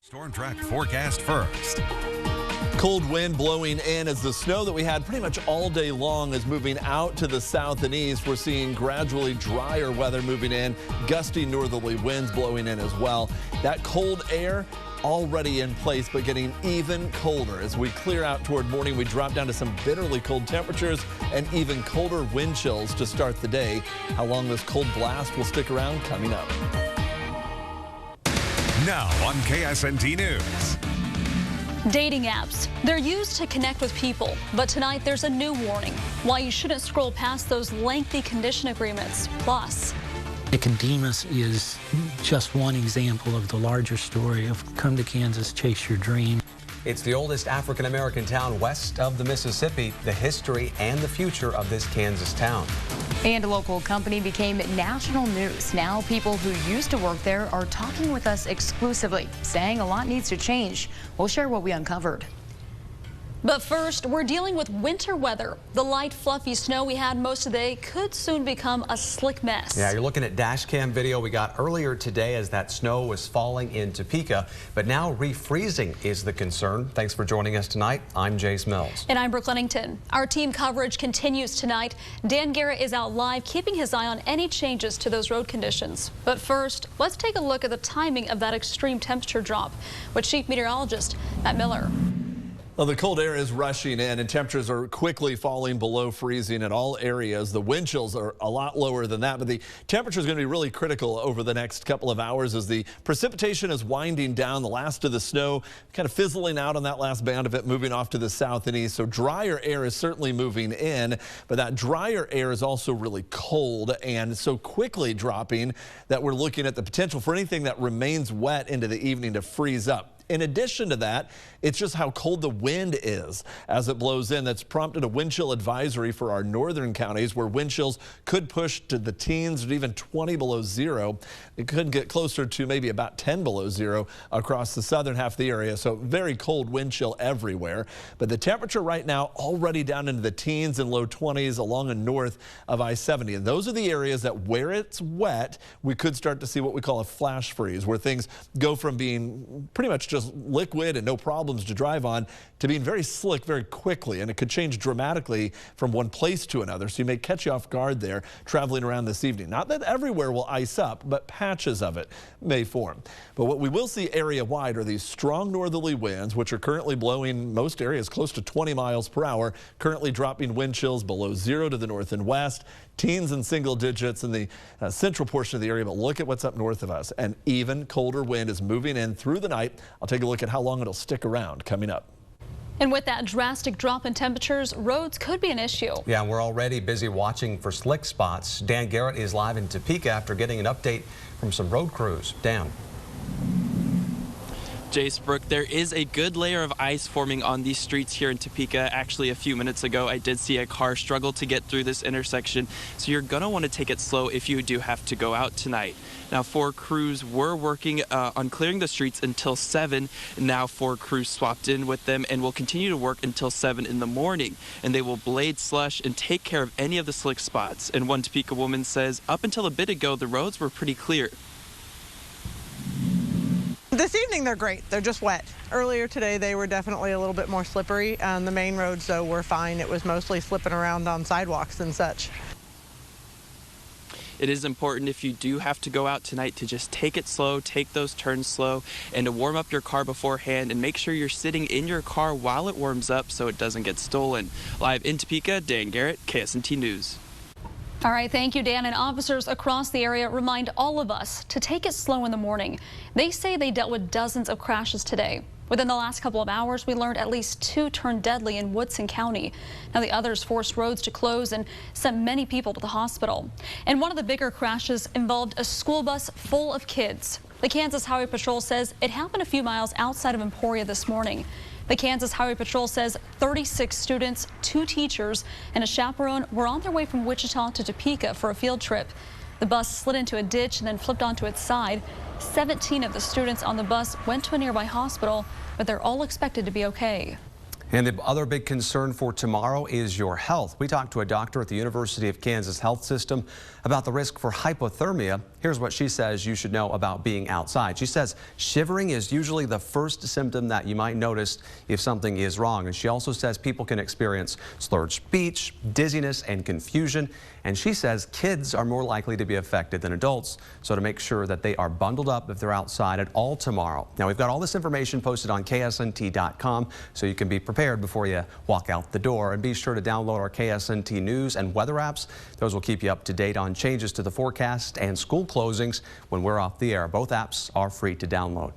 Storm track forecast first. Cold wind blowing in as the snow that we had pretty much all day long is moving out to the south and east. We're seeing gradually drier weather moving in, gusty northerly winds blowing in as well. That cold air already in place, but getting even colder. As we clear out toward morning, we drop down to some bitterly cold temperatures and even colder wind chills to start the day. How long this cold blast will stick around coming up. Now on KSNT News. Dating apps. They're used to connect with people, but tonight there's a new warning. Why you shouldn't scroll past those lengthy condition agreements. Plus, Nicodemus is just one example of the larger story of come to Kansas, chase your dream. It's the oldest African-American town west of the Mississippi, the history and the future of this Kansas town. And a local company became national news. Now people who used to work there are talking with us exclusively, saying a lot needs to change. We'll share what we uncovered. but first, we're dealing with winter weather. The light, fluffy snow we had most of the day could soon become a slick mess. Yeah, you're looking at dash cam video we got earlier today as that snow was falling in Topeka, but now refreezing is the concern. Thanks for joining us tonight. I'm Jace Mills. And I'm Brooke Lennington. Our team coverage continues tonight. Dan Garrett is out live, keeping his eye on any changes to those road conditions. But first, let's take a look at the timing of that extreme temperature drop with Chief Meteorologist Matt Miller. Well, the cold air is rushing in and temperatures are quickly falling below freezing in all areas. The wind chills are a lot lower than that, but the temperature is going to be really critical over the next couple of hours as the precipitation is winding down. The last of the snow kind of fizzling out on that last band of it, moving off to the south and east. So drier air is certainly moving in, but that drier air is also really cold and so quickly dropping that we're looking at the potential for anything that remains wet into the evening to freeze up. In addition to that, it's just how cold the wind is as it blows in. That's prompted a wind chill advisory for our northern counties where wind chills could push to the teens or even 20 below zero. It could get closer to maybe about 10 below zero across the southern half of the area. So very cold wind chill everywhere. But the temperature right now already down into the teens and low 20s along and north of I-70. And those are the areas that where it's wet, we could start to see what we call a flash freeze, where things go from being pretty much just liquid and no problems to drive on to being very slick very quickly, and it could change dramatically from one place to another. So you may catch you off guard there traveling around this evening. Not that everywhere will ice up, but patches of it may form. But what we will see area wide are these strong northerly winds, which are currently blowing most areas close to 20 miles per hour, currently dropping wind chills below zero to the north and west, teens and single digits in the central portion of the area. But look at what's up north of us. An even colder wind is moving in through the night. I'll take a look at how long it'll stick around coming up. And with that drastic drop in temperatures, roads could be an issue. Yeah, we're already busy watching for slick spots. Dan Garrett is live in Topeka after getting an update from some road crews. Dan. Jace, Brooke, there is a good layer of ice forming on these streets here in Topeka. Actually, a few minutes ago, I did see a car struggle to get through this intersection, so you're going to want to take it slow if you do have to go out tonight. Now, 4 crews were working on clearing the streets until 7. Now 4 crews swapped in with them and will continue to work until 7 in the morning. And they will blade slush and take care of any of the slick spots. And one Topeka woman says up until a bit ago, the roads were pretty clear. This evening they're great. They're just wet. Earlier today they were definitely a little bit more slippery. On the main roads though were fine. It was mostly slipping around on sidewalks and such. It is important if you do have to go out tonight to just take it slow, take those turns slow, and to warm up your car beforehand and make sure you're sitting in your car while it warms up so it doesn't get stolen. Live in Topeka, Dan Garrett, KSNT News. All right, thank you, Dan. And officers across the area remind all of us to take it slow in the morning. They say they dealt with dozens of crashes today. Within the last couple of hours, we learned at least 2 turned deadly in Woodson County. Now the others forced roads to close and sent many people to the hospital. And one of the bigger crashes involved a school bus full of kids. The Kansas Highway Patrol says it happened a few miles outside of Emporia this morning. The Kansas Highway Patrol says 36 students, 2 teachers, and a chaperone were on their way from Wichita to Topeka for a field trip. The bus slid into a ditch and then flipped onto its side. 17 of the students on the bus went to a nearby hospital, but they're all expected to be okay. And the other big concern for tomorrow is your health. We talked to a doctor at the University of Kansas Health System about the risk for hypothermia. Here's what she says you should know about being outside. She says shivering is usually the first symptom that you might notice if something is wrong. And she also says people can experience slurred speech, dizziness, and confusion. And she says kids are more likely to be affected than adults. So to make sure that they are bundled up if they're outside at all tomorrow. Now we've got all this information posted on KSNT.com so you can be prepared before you walk out the door. And be sure to download our KSNT News and weather apps. Those will keep you up to date on changes to the forecast and school closings when we're off the air. Both apps are free to download.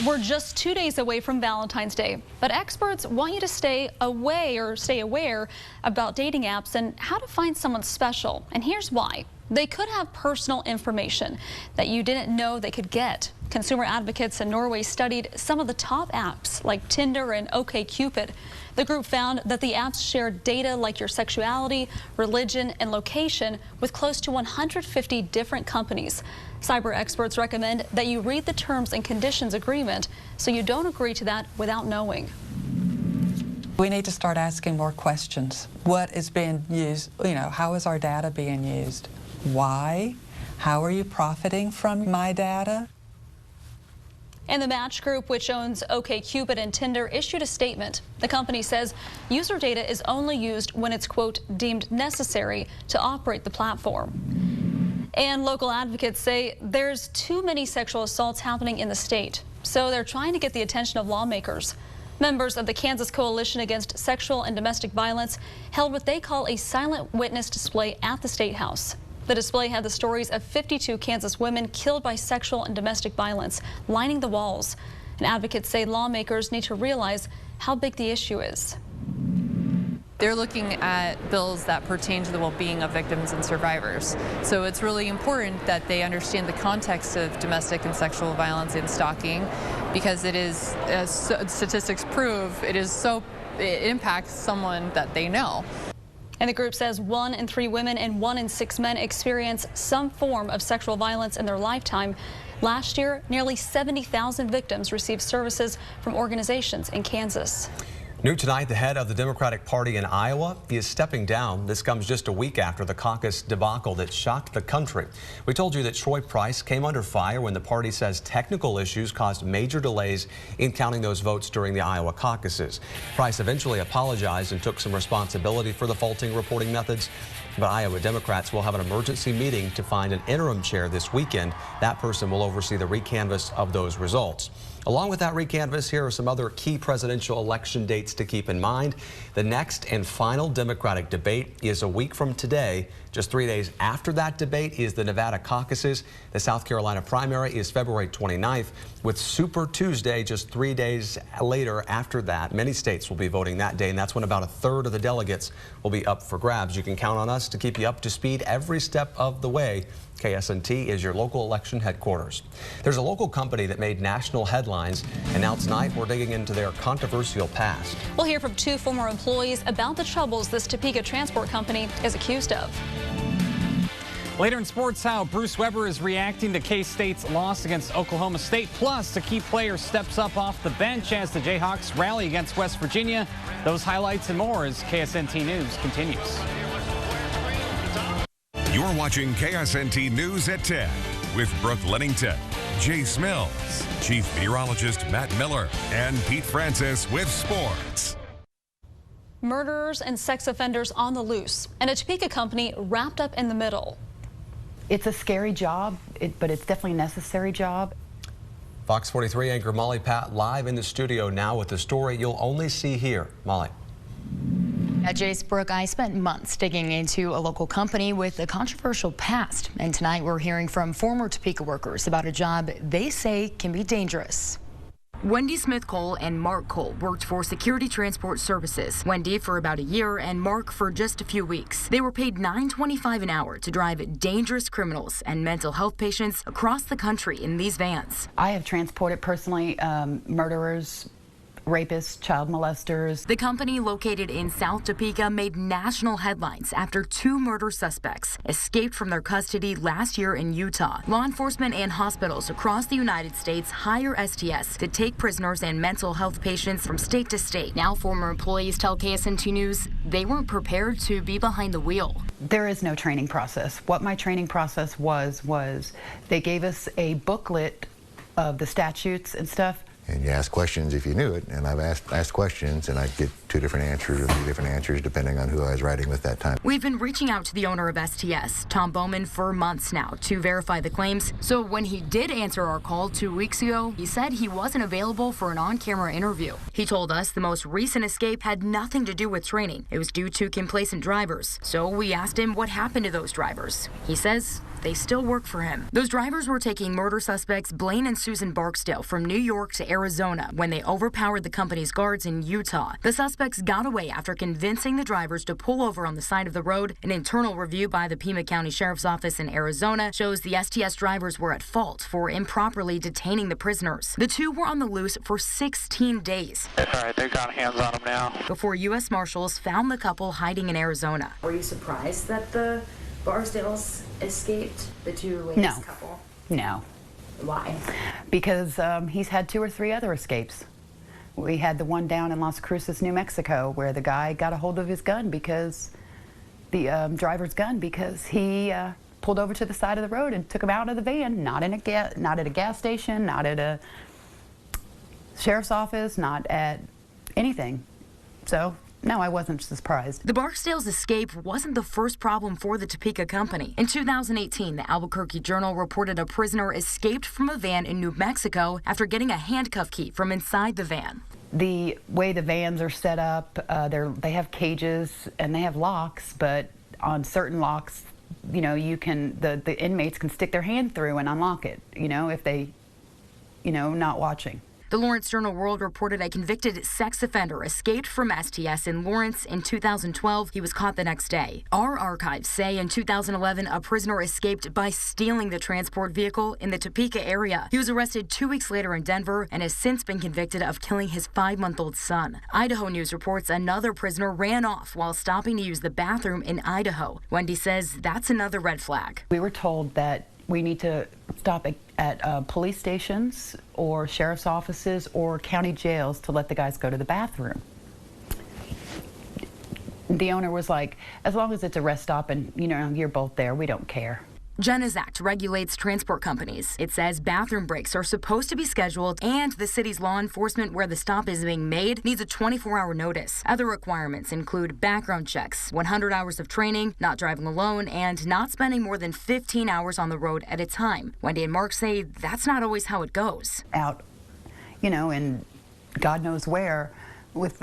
We're just 2 days away from Valentine's Day, but experts want you to stay aware about dating apps and how to find someone special. And here's why. They could have personal information that you didn't know they could get. Consumer advocates in Norway studied some of the top apps like Tinder and OkCupid. The group found that the apps share data like your sexuality, religion, and location with close to 150 different companies. Cyber experts recommend that you read the terms and conditions agreement so you don't agree to that without knowing. We need to start asking more questions. What is being used? How is our data being used? Why? How are you profiting from my data? And the Match Group, which owns OkCupid and Tinder, issued a statement. The company says user data is only used when it's, quote, deemed necessary to operate the platform. And local advocates say there's too many sexual assaults happening in the state, so they're trying to get the attention of lawmakers. Members of the Kansas Coalition Against Sexual and Domestic Violence held what they call a silent witness display at the State House. The display had the stories of 52 Kansas women killed by sexual and domestic violence lining the walls. And advocates say lawmakers need to realize how big the issue is. They're looking at bills that pertain to the well-being of victims and survivors. So it's really important that they understand the context of domestic and sexual violence and stalking, because it is, as statistics prove, it impacts someone that they know. And the group says 1 in 3 women and 1 in 6 men experience some form of sexual violence in their lifetime. Last year, nearly 70,000 victims received services from organizations in Kansas. New tonight, the head of the Democratic Party in Iowa is stepping down. This comes just a week after the caucus debacle that shocked the country. We told you that Troy Price came under fire when the party says technical issues caused major delays in counting those votes during the Iowa caucuses. Price eventually apologized and took some responsibility for the faulty reporting methods. But Iowa Democrats will have an emergency meeting to find an interim chair this weekend. That person will oversee the recanvass of those results. Along with that recanvass, here are some other key presidential election dates to keep in mind. The next and final Democratic debate is a week from today. Just 3 days after that debate is the Nevada caucuses. The South Carolina primary is February 29th, with Super Tuesday just 3 days later after that. Many states will be voting that day, and that's when about a third of the delegates will be up for grabs. You can count on us to keep you up to speed every step of the way. KSNT is your local election headquarters. There's a local company that made national headlines, and now tonight we're digging into their controversial past. We'll hear from 2 former employees about the troubles this Topeka transport company is accused of. Later in sports, how Bruce Weber is reacting to K-State's loss against Oklahoma State. Plus, a key player steps up off the bench as the Jayhawks rally against West Virginia. Those highlights and more as KSNT News continues. You're watching KSNT News at 10 with Brooke Lennington, Jay Smills, Chief Meteorologist Matt Miller, and Pete Francis with sports. Murderers and sex offenders on the loose, and a Topeka company wrapped up in the middle. It's a scary job, but it's definitely a necessary job. Fox 43 anchor Molly Pat live in the studio now with the story you'll only see here. Molly. At Jace Brook, I spent months digging into a local company with a controversial past. And tonight we're hearing from former Topeka workers about a job they say can be dangerous. Wendy Smith Cole and Mark Cole worked for Security Transport Services. Wendy for about a year and Mark for just a few weeks. They were paid $9.25 an hour to drive dangerous criminals and mental health patients across the country in these vans. I have transported personally murderers, rapists, child molesters. The company located in South Topeka made national headlines after 2 murder suspects escaped from their custody last year in Utah. Law enforcement and hospitals across the United States hire STS to take prisoners and mental health patients from state to state. Now former employees tell KSNT News they weren't prepared to be behind the wheel. There is no training process. What my training process was they gave us a booklet of the statutes and stuff. And you ask questions if you knew it, and I've asked questions, and I'd get 2 different answers or 3 different answers depending on who I was writing with that time. We've been reaching out to the owner of STS, Tom Bowman, for months now to verify the claims. So when he did answer our call 2 weeks ago, he said he wasn't available for an on-camera interview. He told us the most recent escape had nothing to do with training. It was due to complacent drivers. So we asked him what happened to those drivers. He says they still work for him. Those drivers were taking murder suspects Blaine and Susan Barksdale from New York to Arizona when they overpowered the company's guards in Utah. The suspects got away after convincing the drivers to pull over on the side of the road. An internal review by the Pima County Sheriff's Office in Arizona shows the STS drivers were at fault for improperly detaining the prisoners. The 2 were on the loose for 16 days. All right, they've got hands on them now. Before U.S. Marshals found the couple hiding in Arizona. Were you surprised that the Barksdales escaped, the 2 latest couple? No. Why? Because he's had 2 or 3 other escapes. We had the one down in Las Cruces, New Mexico, where the guy got a hold of his gun because the driver's gun because he pulled over to the side of the road and took him out of the van. Not at a gas station, not at a sheriff's office, not at anything. So. No, I wasn't surprised. The Barksdales' escape wasn't the first problem for the Topeka company. In 2018, the Albuquerque Journal reported a prisoner escaped from a van in New Mexico after getting a handcuff key from inside the van. The way the vans are set up, they have cages and they have locks, but on certain locks, you know, the inmates can stick their hand through and unlock it, you know, if they, not watching. The Lawrence Journal-World reported a convicted sex offender escaped from STS in Lawrence in 2012. He was caught the next day. Our archives say in 2011, a prisoner escaped by stealing the transport vehicle in the Topeka area. He was arrested 2 weeks later in Denver and has since been convicted of killing his 5-month-old son. Idaho News reports another prisoner ran off while stopping to use the bathroom in Idaho. Wendy says that's another red flag. We were told that we need to stop at police stations or sheriff's offices or county jails to let the guys go to the bathroom. The owner was like, as long as it's a rest stop and, you're both there, we don't care. Jenna's Act regulates transport companies. It says bathroom breaks are supposed to be scheduled, and the city's law enforcement where the stop is being made needs a 24-hour notice. Other requirements include background checks, 100 hours of training, not driving alone, and not spending more than 15 hours on the road at a time. Wendy and Mark say that's not always how it goes. Out, in God knows where,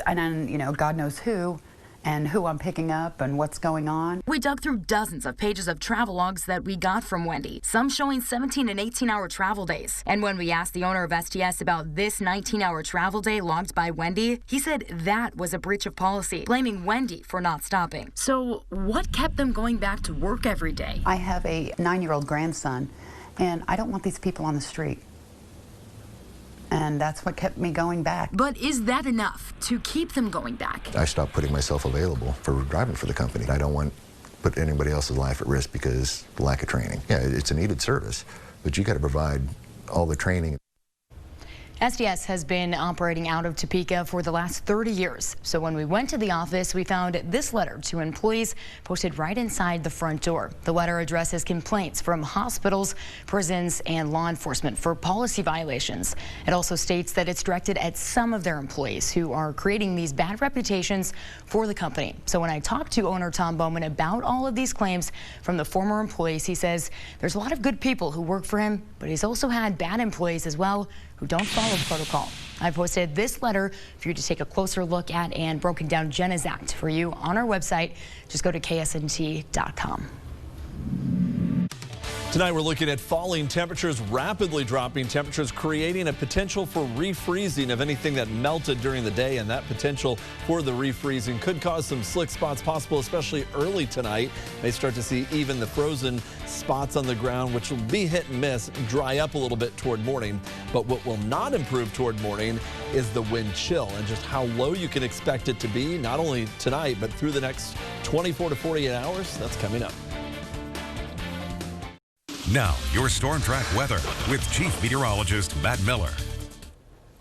and then, God knows who, and who I'm picking up and what's going on. We dug through dozens of pages of travel logs that we got from Wendy, some showing 17 and 18-hour travel days. And when we asked the owner of STS about this 19-hour travel day logged by Wendy, he said that was a breach of policy, blaming Wendy for not stopping. So what kept them going back to work every day? I have a 9-year-old grandson, and I don't want these people on the street. And that's what kept me going back. But is that enough to keep them going back? I stopped putting myself available for driving for the company. I don't want to put anybody else's life at risk because of lack of training. Yeah, it's a needed service, but you got to provide all the training. STS has been operating out of Topeka for the last 30 years. So when we went to the office, we found this letter to employees posted right inside the front door. The letter addresses complaints from hospitals, prisons, and law enforcement for policy violations. It also states that it's directed at some of their employees who are creating these bad reputations for the company. So when I talked to owner Tom Bowman about all of these claims from the former employees, he says there's a lot of good people who work for him, but he's also had bad employees as well who don't follow protocol. I posted this letter for you to take a closer look at and broken down Jenna's Act for you on our website. Just go to KSNT.com. Tonight we're looking at falling temperatures, rapidly dropping temperatures, creating a potential for refreezing of anything that melted during the day, and that potential for the refreezing could cause some slick spots possible, especially early tonight. May start to see even the frozen spots on the ground, which will be hit and miss, dry up a little bit toward morning. But what will not improve toward morning is the wind chill and just how low you can expect it to be, not only tonight, but through the next 24 to 48 hours. That's coming up. Now, your Storm Track weather with Chief Meteorologist Matt Miller.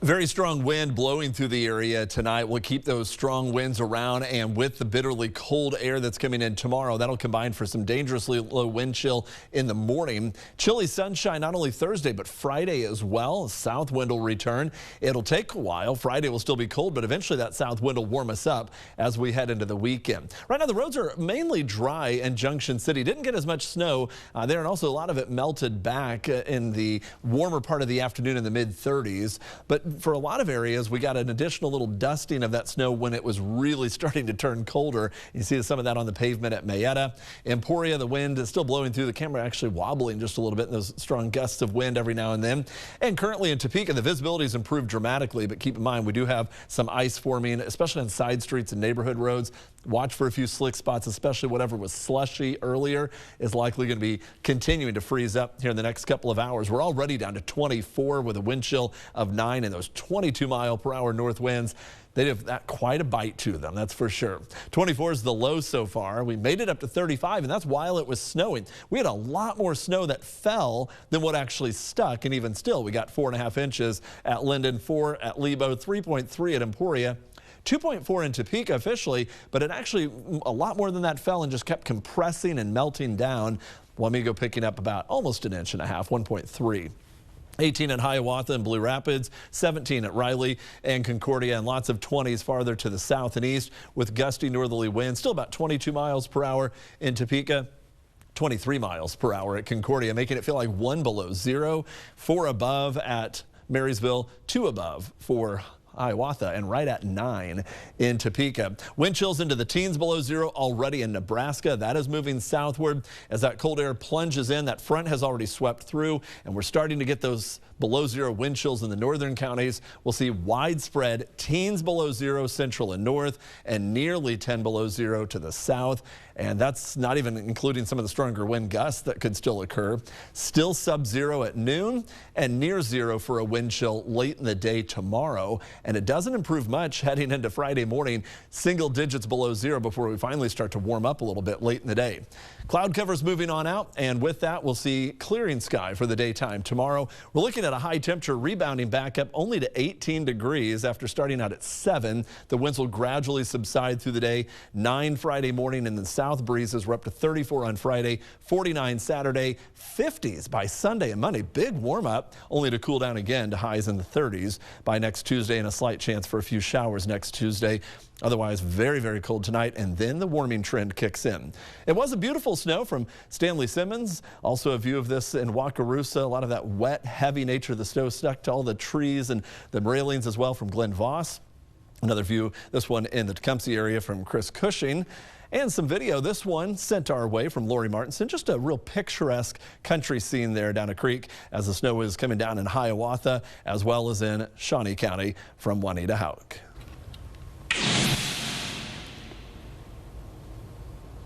Very strong wind blowing through the area tonight. We'll keep those strong winds around, and with the bitterly cold air that's coming in tomorrow, that'll combine for some dangerously low wind chill in the morning. Chilly sunshine not only Thursday, but Friday as well. South wind will return. It'll take a while. Friday will still be cold, but eventually that south wind will warm us up as we head into the weekend. Right now, the roads are mainly dry in Junction City. Didn't get as much snow there, and also a lot of it melted back in the warmer part of the afternoon in the mid-30s. But for a lot of areas, we got an additional little dusting of that snow when it was really starting to turn colder. You see some of that on the pavement at Mayetta. Emporia, the wind is still blowing through. The camera actually wobbling just a little bit in those strong gusts of wind every now and then. And currently in Topeka, the visibility has improved dramatically, but keep in mind, we do have some ice forming, especially on side streets and neighborhood roads. Watch for a few slick spots, especially whatever was slushy earlier is likely going to be continuing to freeze up here in the next couple of hours. We're already down to 24 with a wind chill of 9 and those 22-mile-per-hour north winds. They have that quite a bite to them, that's for sure. 24 is the low so far. We made it up to 35, and that's while it was snowing. We had a lot more snow that fell than what actually stuck, and even still, we got 4.5 inches at Linden, 4 at Lebo, 3.3 at Emporia. 2.4 in Topeka officially, but it actually a lot more than that fell and just kept compressing and melting down. Wamego picking up about almost 1.5 inches, 1.3. 18 at Hiawatha and Blue Rapids, 17 at Riley and Concordia, and lots of 20s farther to the south and east with gusty northerly winds. Still about 22 miles per hour in Topeka. 23 miles per hour at Concordia, making it feel like 1 below 0, 4 above at Marysville, 2 above for Hiawatha, and right at 9 in Topeka. Wind chills into the teens below 0 already in Nebraska. That is moving southward as that cold air plunges in. That front has already swept through, and we're starting to get those below 0 wind chills in the northern counties. We'll see widespread teens below 0 central and north, and nearly 10 below 0 to the south. And that's not even including some of the stronger wind gusts that could still occur. Still sub-0 at noon and near 0 for a wind chill late in the day tomorrow. And it doesn't improve much heading into Friday morning. Single digits below 0 before we finally start to warm up a little bit late in the day. Cloud covers moving on out, and with that, we'll see clearing sky for the daytime tomorrow. We're looking at a high temperature rebounding back up only to 18 degrees after starting out at 7. The winds will gradually subside through the day. 9 Friday morning, and the south breezes were up to 34 on Friday, 49 Saturday, 50s by Sunday and Monday. Big warm up, only to cool down again to highs in the 30s by next Tuesday, and a slight chance for a few showers next Tuesday. Otherwise, very, very cold tonight, and then the warming trend kicks in. It was a beautiful snow from Stanley Simmons. Also a view of this in Wakarusa. A lot of that wet, heavy nature of the snow stuck to all the trees and the railings as well from Glen Voss. Another view, this one in the Tecumseh area from Chris Cushing. And some video, this one sent our way from Lori Martinson. Just a real picturesque country scene there down a creek as the snow is coming down in Hiawatha as well as in Shawnee County from Juanita Houck.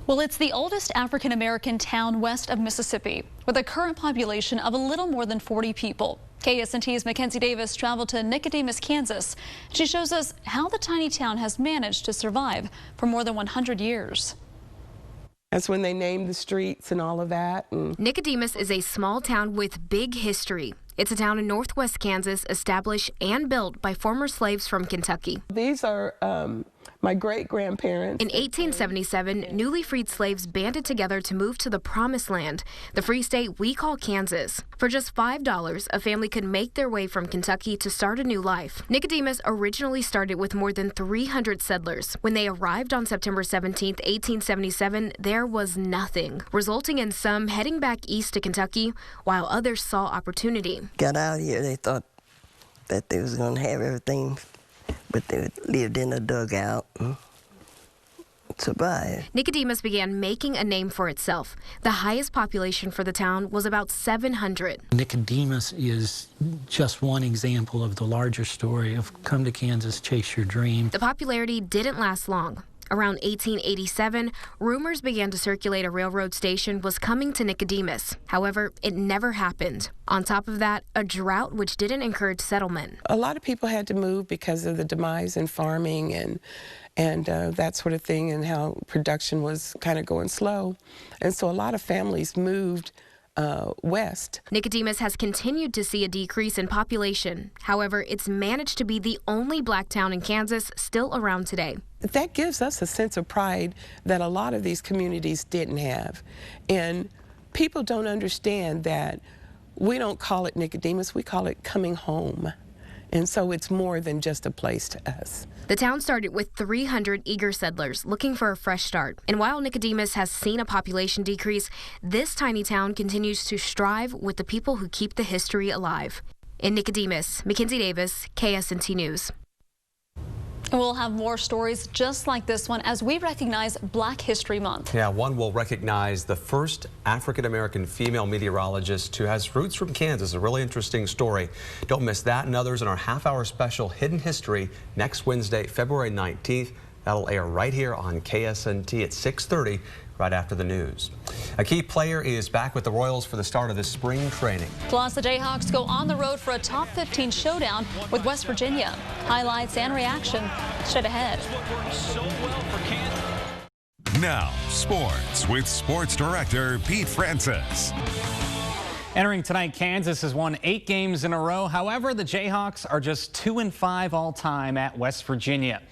Well, it's the oldest African-American town west of Mississippi, with a current population of a little more than 40 people. KSNT's Mackenzie Davis traveled to Nicodemus, Kansas. She shows us how the tiny town has managed to survive for more than 100 years. That's when they named the streets and all of that. Nicodemus is a small town with big history. It's a town in northwest Kansas established and built by former slaves from Kentucky. These are my great-grandparents. In 1877, newly freed slaves banded together to move to the Promised Land, the free state we call Kansas. For just $5, a family could make their way from Kentucky to start a new life. Nicodemus originally started with more than 300 settlers. When they arrived on September 17, 1877, there was nothing, resulting in some heading back east to Kentucky, while others saw opportunity. Got out here, they thought that they was going to have everything, but they lived in a dugout, survive. Nicodemus began making a name for itself. The highest population for the town was about 700. Nicodemus is just one example of the larger story of come to Kansas, chase your dream. The popularity didn't last long. Around 1887, rumors began to circulate a railroad station was coming to Nicodemus. However, it never happened. On top of that, a drought which didn't encourage settlement. A lot of people had to move because of the demise in farming and that sort of thing, and how production was kind of going slow. And so a lot of families moved west. Nicodemus has continued to see a decrease in population. However, it's managed to be the only black town in Kansas still around today. That gives us a sense of pride that a lot of these communities didn't have. And people don't understand that we don't call it Nicodemus, we call it coming home. And so it's more than just a place to us. The town started with 300 eager settlers looking for a fresh start. And while Nicodemus has seen a population decrease, this tiny town continues to strive with the people who keep the history alive. In Nicodemus, Mackenzie Davis, KSNT News. We'll have more stories just like this one as we recognize Black History Month. Yeah, one will recognize the first African-American female meteorologist who has roots from Kansas. A really interesting story. Don't miss that and others in our half-hour special Hidden History next Wednesday, February 19th. That'll air right here on KSNT at 6:30. Right after the news. A key player is back with the Royals for the start of this spring training. Plus, the Jayhawks go on the road for a top 15 showdown with West Virginia. Highlights and reaction straight ahead. Now, sports with Sports Director Pete Francis. Entering tonight, Kansas has won 8 games in a row. However, the Jayhawks are just 2-5 all-time at West Virginia.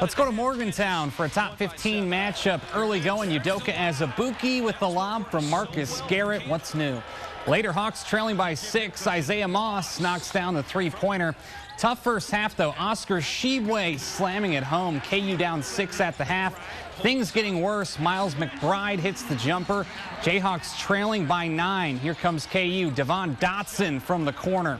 Let's go to Morgantown for a top 15 matchup. Early going, Udoka Azubuike with the lob from Marcus Garrett. What's new? Later, Hawks trailing by 6. Isaiah Moss knocks down the three-pointer. Tough first half, though. Oscar Shibwe slamming it home. KU down 6 at the half. Things getting worse. Miles McBride hits the jumper. Jayhawks trailing by 9. Here comes KU. Devon Dotson from the corner.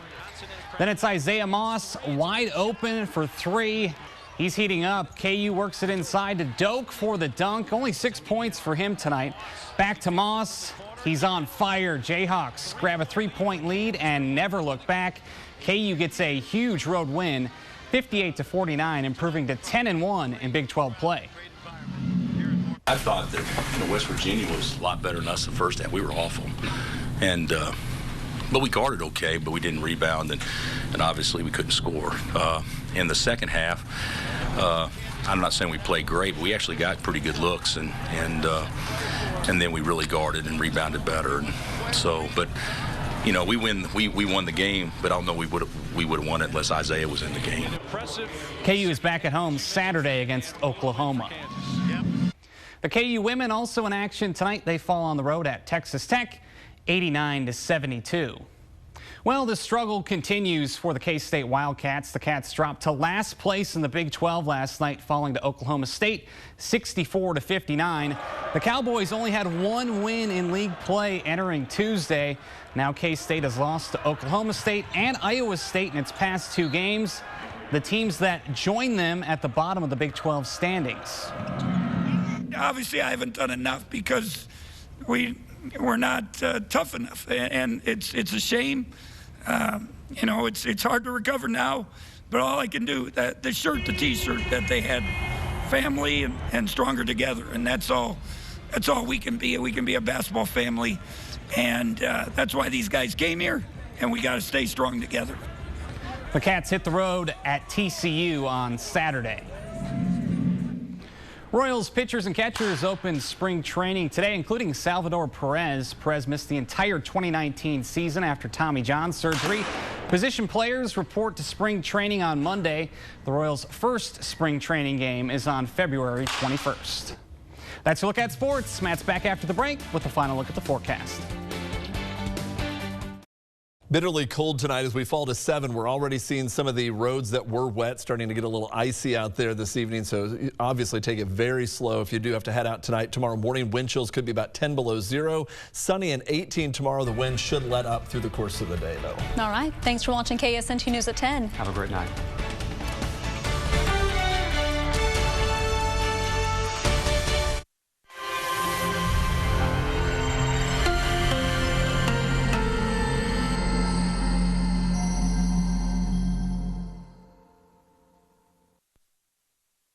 Then it's Isaiah Moss wide open for 3. He's heating up. KU works it inside to Doak for the dunk. Only 6 points for him tonight. Back to Moss. He's on fire. Jayhawks grab a 3-point lead and never look back. KU gets a huge road win, 58-49, improving to 10-1 in Big 12 play. I thought that West Virginia was a lot better than us the first half. We were awful. And but we guarded okay, but we didn't rebound, and obviously we couldn't score. In the second half, I'm not saying we played great, but we actually got pretty good looks, and then we really guarded and rebounded better. And so, but you know, we won the game, but I don't know we would have won it unless Isaiah was in the game. KU is back at home Saturday against Oklahoma. The KU women also in action tonight. They fall on the road at Texas Tech, 89-72. Well, the struggle continues for the K-State Wildcats. The Cats dropped to last place in the Big 12 last night, falling to Oklahoma State, 64-59. The Cowboys only had 1 win in league play entering Tuesday. Now K-State has lost to Oklahoma State and Iowa State in its past 2 games, the teams that join them at the bottom of the Big 12 standings. Obviously, I haven't done enough because we're not tough enough, and it's a shame. You know, it's hard to recover now, but all I can do, the shirt, the T-shirt that they had, family and stronger together, and that's all we can be. We can be a basketball family, and that's why these guys came here, and we got to stay strong together. The Cats hit the road at TCU on Saturday. Royals pitchers and catchers opened spring training today, including Salvador Perez. Perez missed the entire 2019 season after Tommy John surgery. Position players report to spring training on Monday. The Royals' first spring training game is on February 21st. That's your look at sports. Matt's back after the break with a final look at the forecast. Bitterly cold tonight as we fall to 7. We're already seeing some of the roads that were wet starting to get a little icy out there this evening. So obviously take it very slow if you do have to head out tonight. Tomorrow morning, wind chills could be about 10 below 0. Sunny and 18 tomorrow. The wind should let up through the course of the day, though. All right. Thanks for watching KSNT News at 10. Have a great night.